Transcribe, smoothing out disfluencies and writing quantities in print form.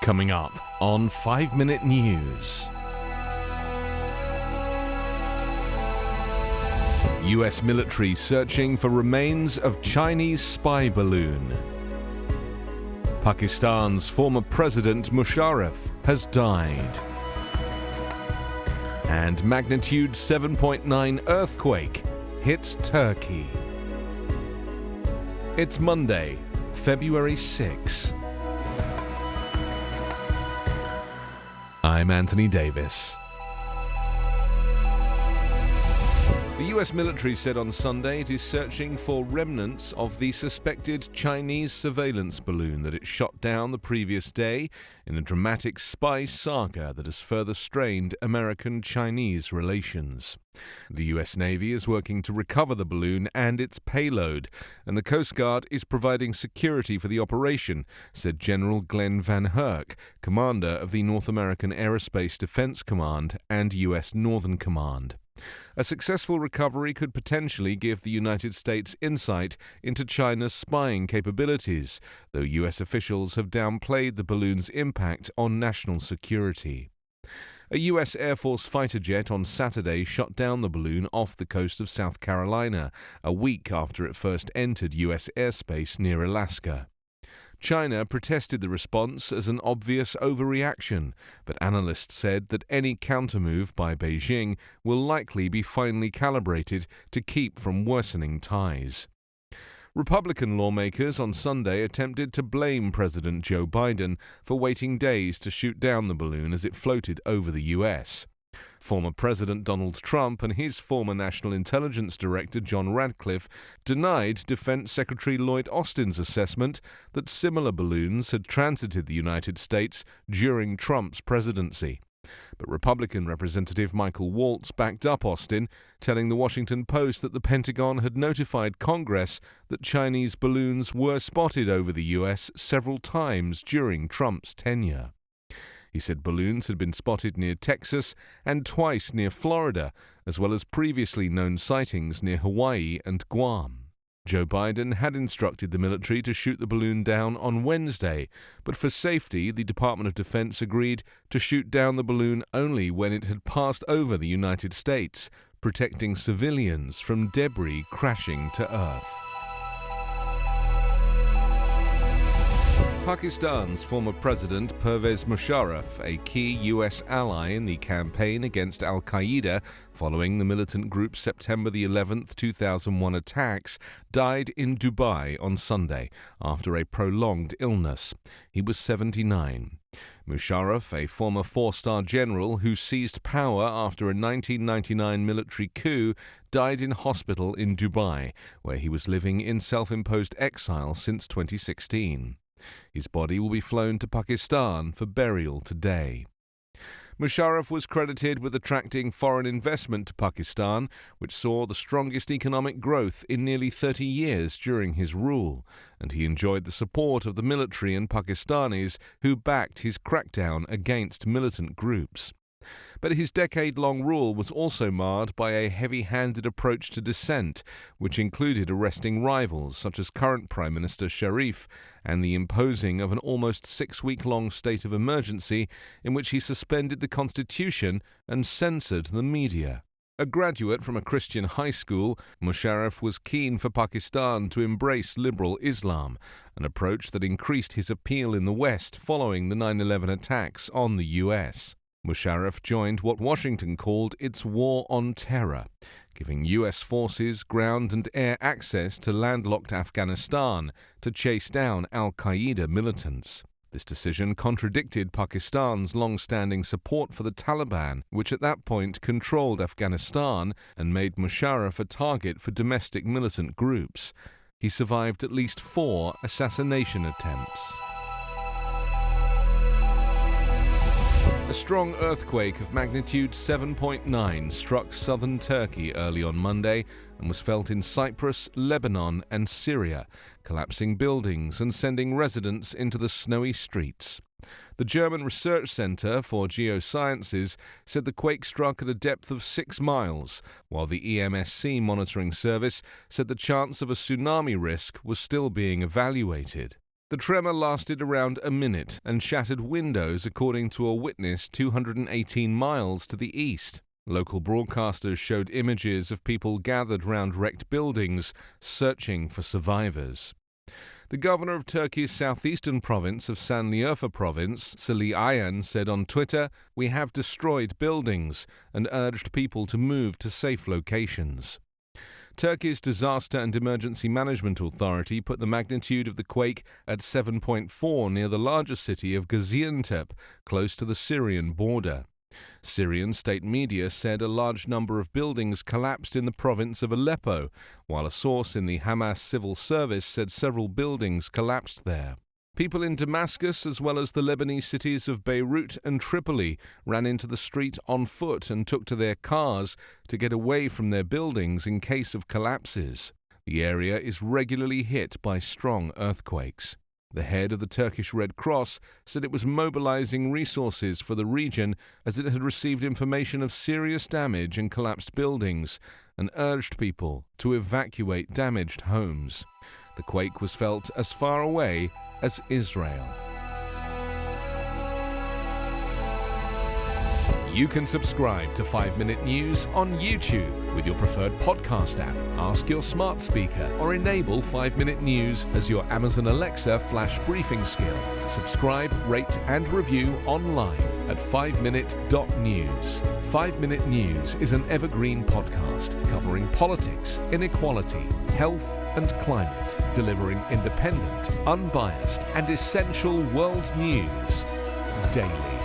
Coming up on 5 Minute News. US military searching for remains of Chinese spy balloon. Pakistan's former President Musharraf has died. And magnitude 7.9 earthquake hits Turkey. It's Monday, February 6. I'm Anthony Davis. The US military said on Sunday it is searching for remnants of the suspected Chinese surveillance balloon that it shot down the previous day in a dramatic spy saga that has further strained American-Chinese relations. The US Navy is working to recover the balloon and its payload, and the Coast Guard is providing security for the operation, said General Glenn Van Herk, commander of the North American Aerospace Defense Command and US Northern Command. A successful recovery could potentially give the United States insight into China's spying capabilities, though US officials have downplayed the balloon's impact on national security. A U.S. Air Force fighter jet on Saturday shot down the balloon off the coast of South Carolina, a week after it first entered U.S. airspace near Alaska. China protested the response as an obvious overreaction, but analysts said that any countermove by Beijing will likely be finely calibrated to keep from worsening ties. Republican lawmakers on Sunday attempted to blame President Joe Biden for waiting days to shoot down the balloon as it floated over the U.S. Former President Donald Trump and his former National Intelligence Director John Radcliffe denied Defense Secretary Lloyd Austin's assessment that similar balloons had transited the United States during Trump's presidency. But Republican Representative Michael Waltz backed up Austin, telling the Washington Post that the Pentagon had notified Congress that Chinese balloons were spotted over the U.S. several times during Trump's tenure. He said balloons had been spotted near Texas and twice near Florida, as well as previously known sightings near Hawaii and Guam. Joe Biden had instructed the military to shoot the balloon down on Wednesday, but for safety, the Department of Defense agreed to shoot down the balloon only when it had passed over the United States, protecting civilians from debris crashing to Earth. Pakistan's former president Pervez Musharraf, a key U.S. ally in the campaign against al-Qaeda following the militant group's September the 11th, 2001 attacks, died in Dubai on Sunday after a prolonged illness. He was 79. Musharraf, a former four-star general who seized power after a 1999 military coup, died in hospital in Dubai, where he was living in self-imposed exile since 2016. His body will be flown to Pakistan for burial today. Musharraf was credited with attracting foreign investment to Pakistan, which saw the strongest economic growth in nearly 30 years during his rule, and he enjoyed the support of the military and Pakistanis who backed his crackdown against militant groups. But his decade-long rule was also marred by a heavy-handed approach to dissent, which included arresting rivals such as current Prime Minister Sharif and the imposing of an almost 6-week-long state of emergency in which he suspended the constitution and censored the media. A graduate from a Christian high school, Musharraf was keen for Pakistan to embrace liberal Islam, an approach that increased his appeal in the West following the 9/11 attacks on the U.S. Musharraf joined what Washington called its war on terror, giving U.S. forces ground and air access to landlocked Afghanistan to chase down al-Qaeda militants. This decision contradicted Pakistan's long-standing support for the Taliban, which at that point controlled Afghanistan and made Musharraf a target for domestic militant groups. He survived at least 4 assassination attempts. A strong earthquake of magnitude 7.9 struck southern Turkey early on Monday and was felt in Cyprus, Lebanon, and Syria, collapsing buildings and sending residents into the snowy streets. The German Research Center for Geosciences said the quake struck at a depth of 6 miles, while the EMSC monitoring service said the chance of a tsunami risk was still being evaluated. The tremor lasted around a minute and shattered windows, according to a witness 218 miles to the east. Local broadcasters showed images of people gathered round wrecked buildings, searching for survivors. The governor of Turkey's southeastern province of Sanliurfa province, Salih Ayan, said on Twitter, "We have destroyed buildings," and urged people to move to safe locations. Turkey's Disaster and Emergency Management Authority put the magnitude of the quake at 7.4 near the larger city of Gaziantep, close to the Syrian border. Syrian state media said a large number of buildings collapsed in the province of Aleppo, while a source in the Hamas civil service said several buildings collapsed there. People in Damascus, as well as the Lebanese cities of Beirut and Tripoli, ran into the street on foot and took to their cars to get away from their buildings in case of collapses. The area is regularly hit by strong earthquakes. The head of the Turkish Red Cross said it was mobilizing resources for the region as it had received information of serious damage and collapsed buildings and urged people to evacuate damaged homes. The quake was felt as far away as Israel. You can subscribe to 5 Minute News on YouTube with your preferred podcast app. Ask your smart speaker or enable 5 Minute News as your Amazon Alexa flash briefing skill. Subscribe, rate and review online at 5minute.news. 5 Minute News is an Evergreen podcast covering politics, inequality, health and climate, delivering independent, unbiased and essential world news daily.